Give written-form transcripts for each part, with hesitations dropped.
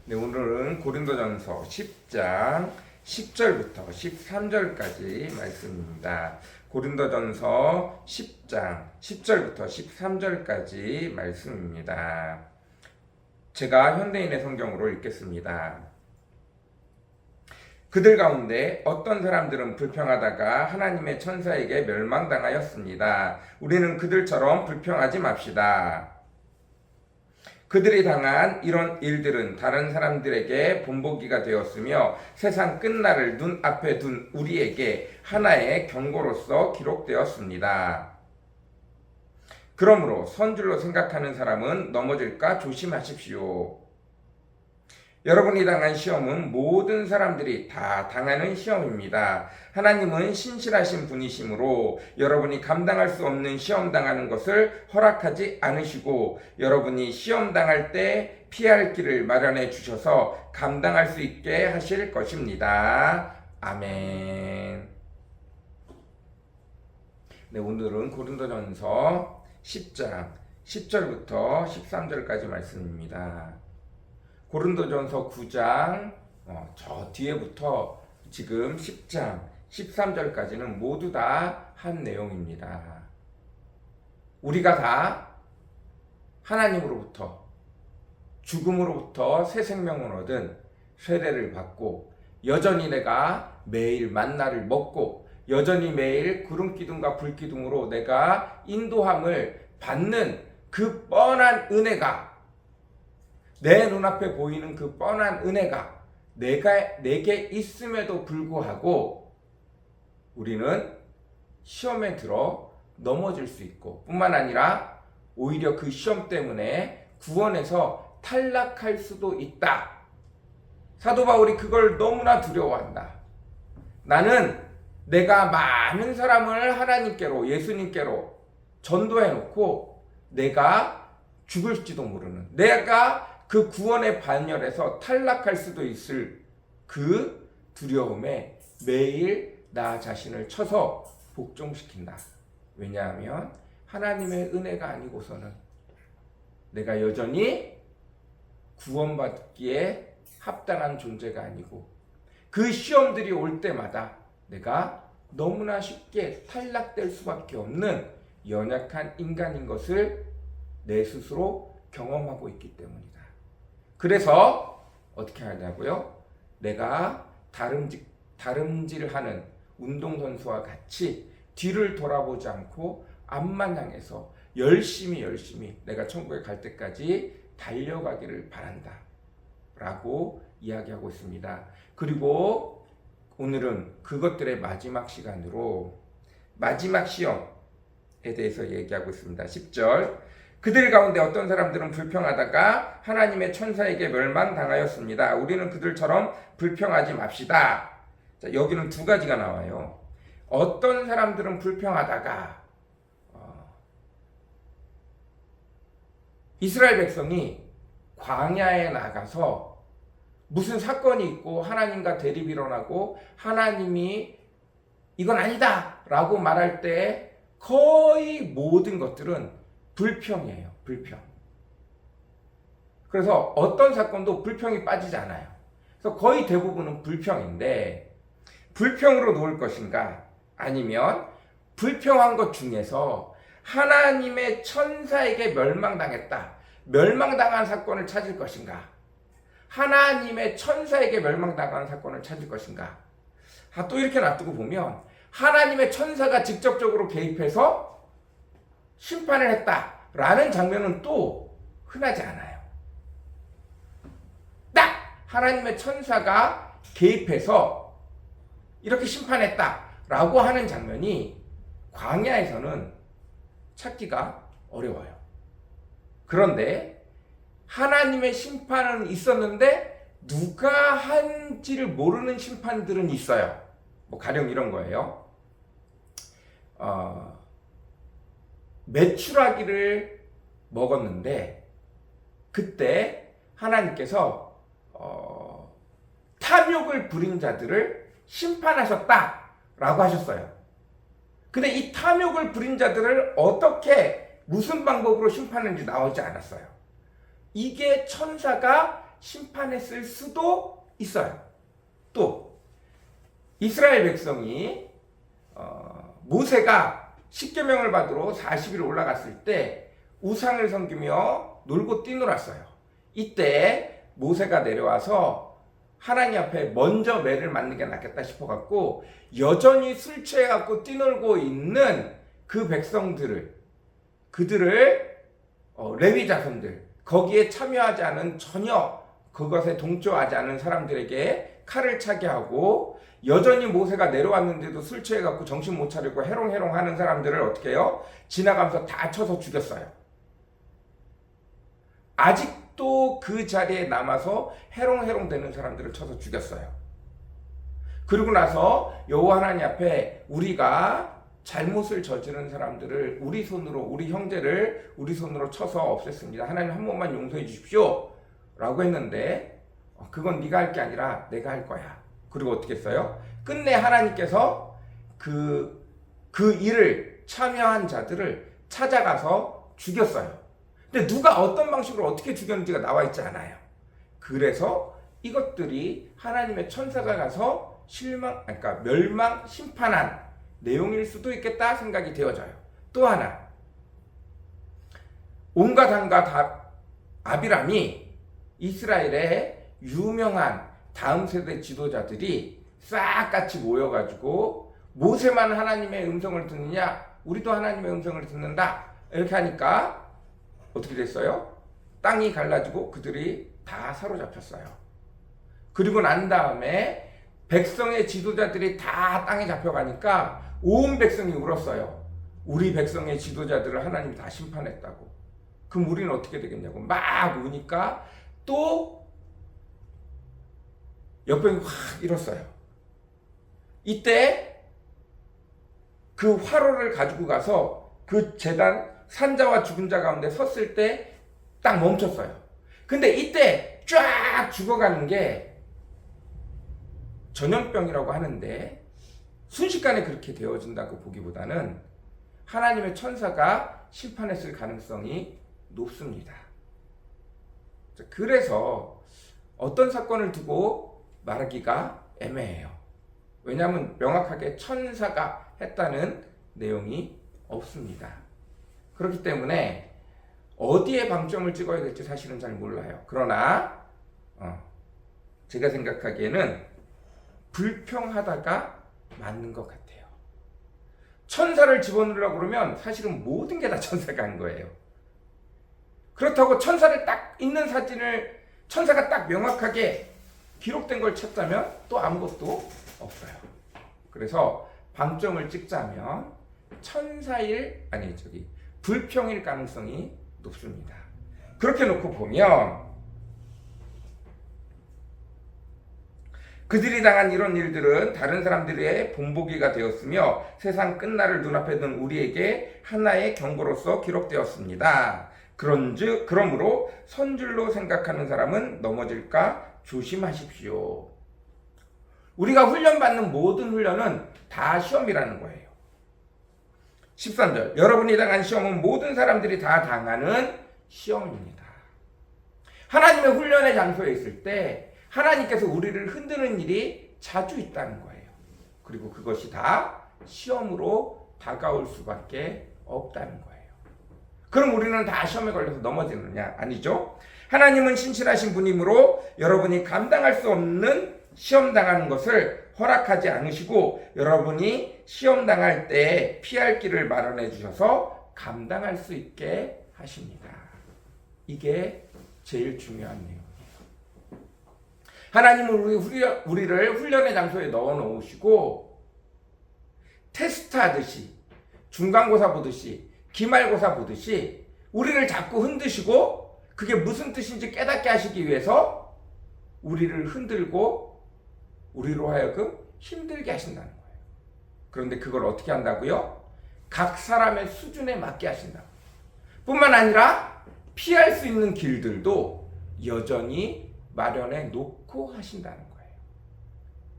네, 오늘은 고린도전서 10장 10절부터 13절까지 말씀입니다. 고린도전서 10장 10절부터 13절까지 말씀입니다. 제가 현대인의 성경으로 읽겠습니다. 그들 가운데 어떤 사람들은 불평하다가 하나님의 천사에게 멸망당하였습니다. 우리는 그들처럼 불평하지 맙시다. 그들이 당한 이런 일들은 다른 사람들에게 본보기가 되었으며 세상 끝날을 눈앞에 둔 우리에게 하나의 경고로서 기록되었습니다. 그러므로 선줄로 생각하는 사람은 넘어질까 조심하십시오. 여러분이 당한 시험은 모든 사람들이 다 당하는 시험입니다. 하나님은 신실하신 분이시므로 여러분이 감당할 수 없는 시험 당하는 것을 허락하지 않으시고 여러분이 시험 당할 때 피할 길을 마련해 주셔서 감당할 수 있게 하실 것입니다. 아멘. 네, 오늘은 고린도전서 10장 10절부터 13절까지 말씀입니다. 고린도전서 9장 저 뒤에부터 지금 10장 13절까지는 모두 다 한 내용입니다. 우리가 다 하나님으로부터 죽음으로부터 새 생명을 얻은 세례를 받고 여전히 내가 매일 만나를 먹고 여전히 매일 구름기둥과 불기둥으로 내가 인도함을 받는 그 뻔한 은혜가 내 눈앞에 보이는 그 뻔한 은혜가 내게 있음에도 불구하고 우리는 시험에 들어 넘어질 수 있고 뿐만 아니라 오히려 그 시험 때문에 구원에서 탈락할 수도 있다. 사도 바울이 그걸 너무나 두려워한다. 나는 내가 많은 사람을 하나님께로 예수님께로 전도해 놓고 내가 죽을지도 모르는 내가 그 구원의 반열에서 탈락할 수도 있을 그 두려움에 매일 나 자신을 쳐서 복종시킨다. 왜냐하면 하나님의 은혜가 아니고서는 내가 여전히 구원받기에 합당한 존재가 아니고 그 시험들이 올 때마다 내가 너무나 쉽게 탈락될 수밖에 없는 연약한 인간인 것을 내 스스로 경험하고 있기 때문이다. 그래서 어떻게 하냐고요? 내가 다름질하는 운동선수와 같이 뒤를 돌아보지 않고 앞만 향해서 열심히 내가 천국에 갈 때까지 달려가기를 바란다 라고 이야기하고 있습니다. 그리고 오늘은 그것들의 마지막 시간으로 마지막 시험에 대해서 얘기하고 있습니다. 10절 그들 가운데 어떤 사람들은 불평하다가 하나님의 천사에게 멸망당하였습니다. 우리는 그들처럼 불평하지 맙시다. 자, 여기는 두 가지가 나와요. 어떤 사람들은 불평하다가 이스라엘 백성이 광야에 나가서 무슨 사건이 있고 하나님과 대립이 일어나고 하나님이 이건 아니다 라고 말할 때 거의 모든 것들은 불평이에요. 불평. 그래서 어떤 사건도 불평이 빠지지 않아요. 그래서 거의 대부분은 불평인데 불평으로 놓을 것인가 아니면 불평한 것 중에서 하나님의 천사에게 멸망당했다. 멸망당한 사건을 찾을 것인가 하나님의 천사에게 멸망당한 사건을 찾을 것인가 또 이렇게 놔두고 보면 하나님의 천사가 직접적으로 개입해서 심판을 했다라는 장면은 또 흔하지 않아요. 딱 하나님의 천사가 개입해서 이렇게 심판했다라고 하는 장면이 광야에서는 찾기가 어려워요. 그런데 하나님의 심판은 있었는데 누가 한지를 모르는 심판들은 있어요. 뭐 가령 이런 거예요. 메추라기를 먹었는데 그때 하나님께서 탐욕을 부린 자들을 심판하셨다라고 하셨어요. 근데 이 탐욕을 부린 자들을 어떻게 무슨 방법으로 심판했는지 나오지 않았어요. 이게 천사가 심판했을 수도 있어요. 또 이스라엘 백성이 모세가 십계명을 받으러 40일 올라갔을 때 우상을 섬기며 놀고 뛰놀았어요. 이때 모세가 내려와서 하나님 앞에 먼저 매를 맞는 게 낫겠다 싶어갖고 여전히 술 취해갖고 뛰놀고 있는 그 백성들을, 그들을 레위 자손들, 거기에 참여하지 않은, 전혀 그것에 동조하지 않은 사람들에게 칼을 차게 하고, 여전히 모세가 내려왔는데도 술 취해갖고 정신 못 차리고 해롱해롱 하는 사람들을 어떻게 해요? 지나가면서 다 쳐서 죽였어요. 아직도 그 자리에 남아서 해롱해롱 되는 사람들을 쳐서 죽였어요. 그리고 나서 여호와 하나님 앞에 우리가 잘못을 저지른 사람들을 우리 손으로, 우리 형제를 우리 손으로 쳐서 없앴습니다. 하나님 한 번만 용서해 주십시오 라고 했는데, 그건 네가 할 게 아니라 내가 할 거야. 그리고 어떻게 했어요? 끝내 하나님께서 그 일을 참여한 자들을 찾아가서 죽였어요. 근데 누가 어떤 방식으로 어떻게 죽였는지가 나와 있지 않아요. 그래서 이것들이 하나님의 천사가 가서 멸망, 심판한 내용일 수도 있겠다 생각이 되어져요. 또 하나, 온과 단과 아비람이 이스라엘의 유명한 다음 세대 지도자들이 싹 같이 모여가지고 모세만 하나님의 음성을 듣느냐, 우리도 하나님의 음성을 듣는다, 이렇게 하니까 어떻게 됐어요? 땅이 갈라지고 그들이 다 사로잡혔어요. 그리고 난 다음에 백성의 지도자들이 다 땅에 잡혀가니까 온 백성이 울었어요. 우리 백성의 지도자들을 하나님이 다 심판했다고. 그럼 우리는 어떻게 되겠냐고 막 우니까 또 역병이 확 일었어요. 이때 그 화로를 가지고 가서 그 제단, 산자와 죽은 자 가운데 섰을 때 딱 멈췄어요. 근데 이때 쫙 죽어가는 게 전염병이라고 하는데 순식간에 그렇게 되어진다고 보기보다는 하나님의 천사가 심판했을 가능성이 높습니다. 그래서 어떤 사건을 두고 말하기가 애매해요. 왜냐하면 명확하게 천사가 했다는 내용이 없습니다. 그렇기 때문에 어디에 방점을 찍어야 될지 사실은 잘 몰라요. 그러나 제가 생각하기에는 불평하다가 맞는 것 같아요. 천사를 집어넣으려고 그러면 사실은 모든 게 다 천사가 한 거예요. 그렇다고 천사를 딱 있는 사진을, 천사가 딱 명확하게 기록된 걸 찾자면 또 아무것도 없어요. 그래서 방점을 찍자면 불평일 가능성이 높습니다. 그렇게 놓고 보면 그들이 당한 이런 일들은 다른 사람들의 본보기가 되었으며 세상 끝날을 눈앞에 둔 우리에게 하나의 경고로서 기록되었습니다. 그러므로 선줄로 생각하는 사람은 넘어질까 조심하십시오. 우리가 훈련받는 모든 훈련은 다 시험이라는 거예요. 13절, 여러분이 당한 시험은 모든 사람들이 다 당하는 시험입니다. 하나님의 훈련의 장소에 있을 때 하나님께서 우리를 흔드는 일이 자주 있다는 거예요. 그리고 그것이 다 시험으로 다가올 수밖에 없다는 거예요. 그럼 우리는 다 시험에 걸려서 넘어지느냐? 아니죠. 하나님은 신실하신 분이므로 여러분이 감당할 수 없는 시험 당하는 것을 허락하지 않으시고 여러분이 시험 당할 때 피할 길을 마련해 주셔서 감당할 수 있게 하십니다. 이게 제일 중요한 내용이에요. 하나님은 우리를 훈련의 장소에 넣어 놓으시고 테스트하듯이, 중간고사 보듯이, 기말고사 보듯이 우리를 자꾸 흔드시고 그게 무슨 뜻인지 깨닫게 하시기 위해서 우리를 흔들고 우리로 하여금 힘들게 하신다는 거예요. 그런데 그걸 어떻게 한다고요? 각 사람의 수준에 맞게 하신다고. 뿐만 아니라 피할 수 있는 길들도 여전히 마련해 놓고 하신다는 거예요.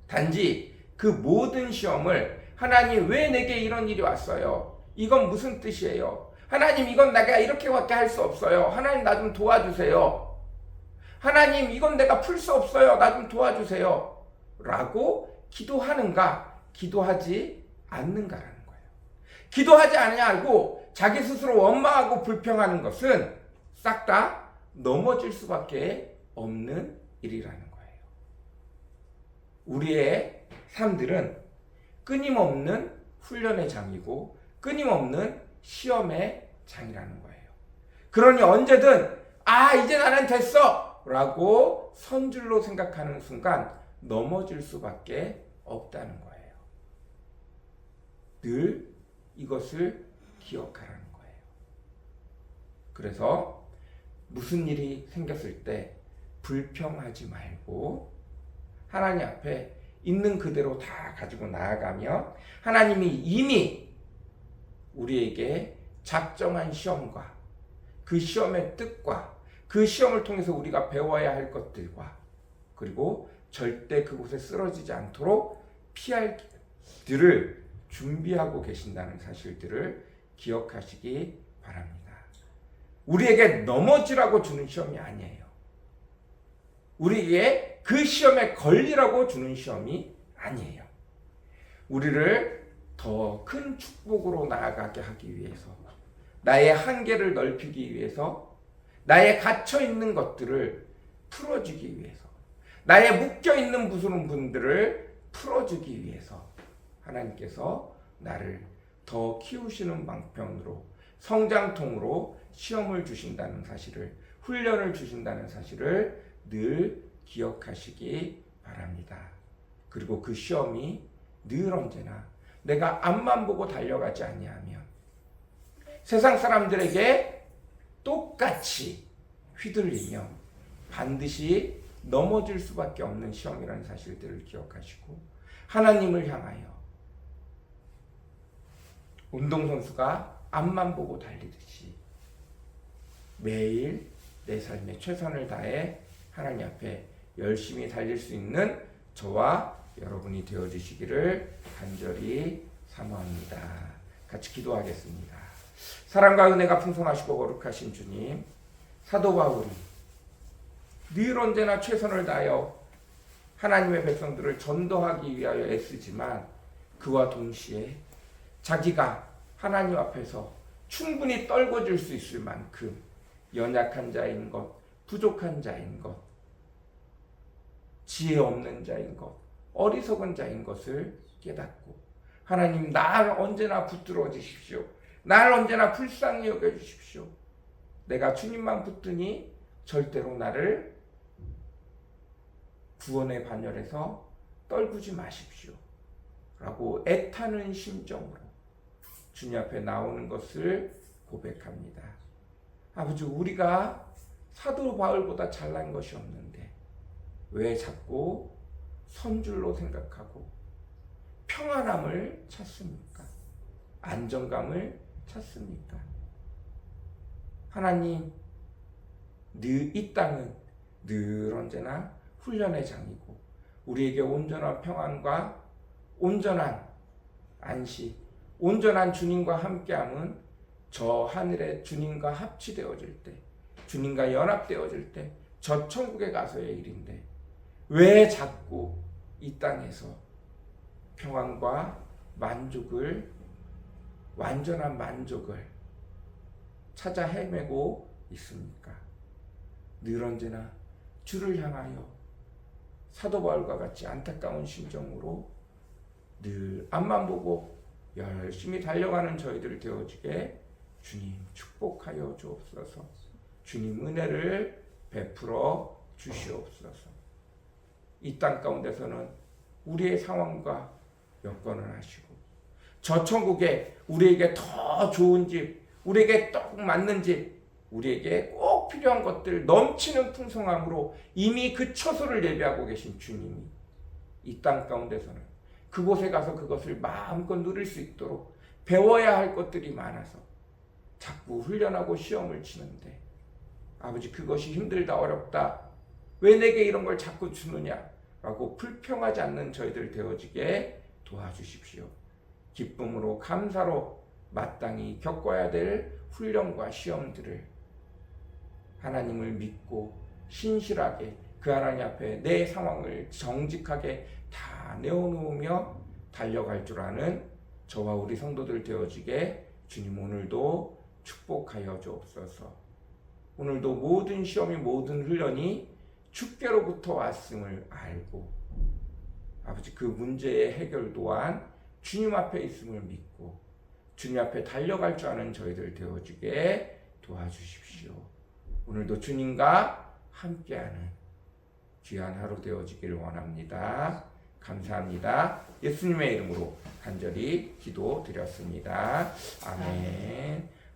단지 그 모든 시험을 하나님 왜 내게 이런 일이 왔어요? 이건 무슨 뜻이에요? 하나님 이건 내가 이렇게밖에 할 수 없어요. 하나님 나 좀 도와주세요. 하나님, 이건 내가 풀 수 없어요. 나 좀 도와주세요. 라고 기도하는가, 기도하지 않는가라는 거예요. 기도하지 않냐고 자기 스스로 원망하고 불평하는 것은 싹 다 넘어질 수밖에 없는 일이라는 거예요. 우리의 삶들은 끊임없는 훈련의 장이고 끊임없는 시험의 장이라는 거예요. 그러니 언제든 이제 나는 됐어 라고 선줄로 생각하는 순간 넘어질 수밖에 없다는 거예요. 늘 이것을 기억하라는 거예요. 그래서 무슨 일이 생겼을 때 불평하지 말고 하나님 앞에 있는 그대로 다 가지고 나아가며 하나님이 이미 우리에게 작정한 시험과 그 시험의 뜻과 그 시험을 통해서 우리가 배워야 할 것들과 그리고 절대 그곳에 쓰러지지 않도록 피할 길들을 준비하고 계신다는 사실들을 기억하시기 바랍니다. 우리에게 넘어지라고 주는 시험이 아니에요. 우리에게 그 시험에 걸리라고 주는 시험이 아니에요. 우리를 더 큰 축복으로 나아가게 하기 위해서, 나의 한계를 넓히기 위해서, 나의 갇혀있는 것들을 풀어주기 위해서, 나의 묶여있는 부분들을 풀어주기 위해서 하나님께서 나를 더 키우시는 방편으로, 성장통으로 시험을 주신다는 사실을, 훈련을 주신다는 사실을 늘 기억하시기 바랍니다. 그리고 그 시험이 늘 언제나 내가 앞만 보고 달려가지 아니하면 세상 사람들에게 똑같이 휘둘리며 반드시 넘어질 수밖에 없는 시험이라는 사실들을 기억하시고 하나님을 향하여 운동선수가 앞만 보고 달리듯이 매일 내 삶에 최선을 다해 하나님 앞에 열심히 달릴 수 있는 저와 여러분이 되어주시기를 간절히 사모합니다. 같이 기도하겠습니다. 사랑과 은혜가 풍성하시고 거룩하신 주님, 사도 바울이 늘 언제나 최선을 다하여 하나님의 백성들을 전도하기 위하여 애쓰지만 그와 동시에 자기가 하나님 앞에서 충분히 떨궈질 수 있을 만큼 연약한 자인 것, 부족한 자인 것, 지혜 없는 자인 것, 어리석은 자인 것을 깨닫고 하나님, 날 언제나 붙들어 주십시오. 날 언제나 불쌍히 여겨주십시오. 내가 주님만 붙드니 절대로 나를 구원의 반열에서 떨구지 마십시오. 라고 애타는 심정으로 주님 앞에 나오는 것을 고백합니다. 아버지, 우리가 사도 바울보다 잘난 것이 없는데 왜 자꾸 선줄로 생각하고 평안함을 찾습니까? 안정감을 찾습니까? 하나님, 이 땅은 늘 언제나 훈련의 장이고 우리에게 온전한 평안과 온전한 안식, 온전한 주님과 함께함은 저 하늘에 주님과 합치되어질 때, 주님과 연합되어질 때 저 천국에 가서의 일인데 왜 자꾸 이 땅에서 평안과 만족을, 완전한 만족을 찾아 헤매고 있습니까? 늘 언제나 주를 향하여 사도 바울과 같이 안타까운 심정으로 늘 앞만 보고 열심히 달려가는 저희들 되어지게 주님 축복하여 주옵소서. 주님 은혜를 베풀어 주시옵소서. 이 땅 가운데서는 우리의 상황과 여건을 하시고 저 천국에 우리에게 더 좋은 집, 우리에게 딱 맞는 집, 우리에게 꼭 필요한 것들 넘치는 풍성함으로 이미 그 처소를 예비하고 계신 주님이 이 땅 가운데서는 그곳에 가서 그것을 마음껏 누릴 수 있도록 배워야 할 것들이 많아서 자꾸 훈련하고 시험을 치는데 아버지, 그것이 힘들다, 어렵다, 왜 내게 이런 걸 자꾸 주느냐 라고 불평하지 않는 저희들 되어지게 도와주십시오. 기쁨으로 감사로 마땅히 겪어야 될 훈련과 시험들을 하나님을 믿고 신실하게 그 하나님 앞에 내 상황을 정직하게 다 내어놓으며 달려갈 줄 아는 저와 우리 성도들 되어지게 주님 오늘도 축복하여 주옵소서. 오늘도 모든 시험이 모든 훈련이 주께로부터 왔음을 알고 아버지 그 문제의 해결 또한 주님 앞에 있음을 믿고 주님 앞에 달려갈 줄 아는 저희들 되어지게 도와주십시오. 오늘도 주님과 함께하는 귀한 하루 되어지기를 원합니다. 감사합니다. 예수님의 이름으로 간절히 기도드렸습니다. 아멘.